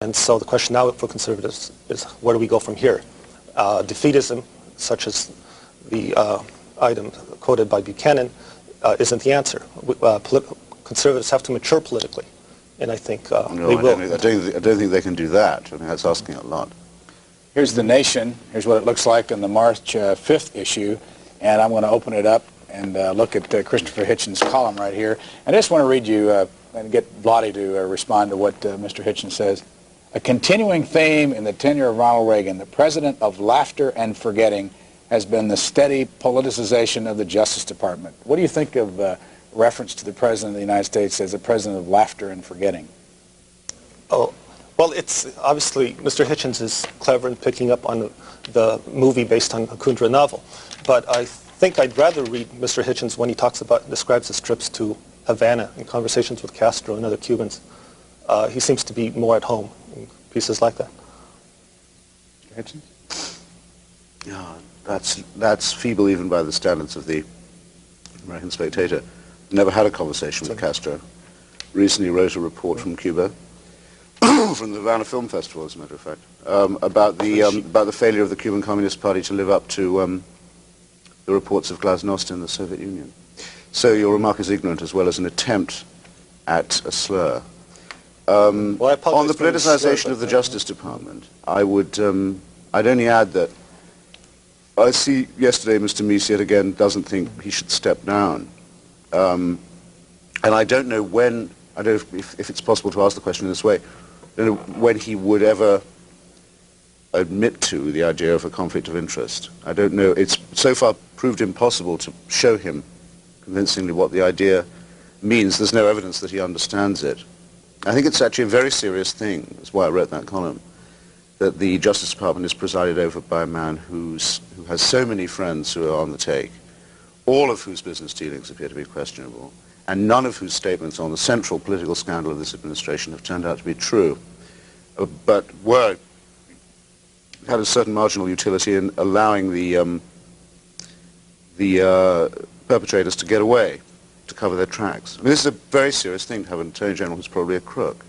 And so the question now for conservatives is, where do we go from here? Defeatism, such as the item quoted by Buchanan, isn't the answer. Conservatives have to mature politically, and I think they will. I don't think they can do that. I mean, that's asking a lot. Here's The Nation. Here's what it looks like in the March 5th issue, and I'm going to open it up and look at Christopher Hitchens' column right here. And I just want to read you and get Vladi to respond to what Mr. Hitchens says. A continuing theme in the tenure of Ronald Reagan, the president of laughter and forgetting, has been the steady politicization of the Justice Department. What do you think of reference to the President of the United States as a president of laughter and forgetting? Oh, well, it's obviously Mr. Hitchens is clever in picking up on the movie based on a Kundera novel, but I think I'd rather read Mr. Hitchens when he describes his trips to Havana and conversations with Castro and other Cubans. He seems to be more at home in pieces like that. Mr. Hitchens? Yeah, that's feeble even by the standards of the American Spectator. Never had a conversation with Castro. Recently wrote a report from Cuba, from the Havana Film Festival, as a matter of fact, about the failure of the Cuban Communist Party to live up to the reports of glasnost in the Soviet Union. So your remark is ignorant as well as an attempt at a slur. On the politicization of the Justice Department, I'd only add that I see yesterday Mr. Meese yet again doesn't think he should step down. And I don't know when, I don't know if it's possible to ask the question in this way, I don't know when he would ever admit to the idea of a conflict of interest. I don't know. It's so far proved impossible to show him convincingly what the idea means. There's no evidence that he understands it. I think it's actually a very serious thing, that's why I wrote that column, that the Justice Department is presided over by a man who has so many friends who are on the take, all of whose business dealings appear to be questionable, and none of whose statements on the central political scandal of this administration have turned out to be true, but had a certain marginal utility in allowing the perpetrators to get away, to cover their tracks. I mean, this is a very serious thing to have an Attorney General who's probably a crook.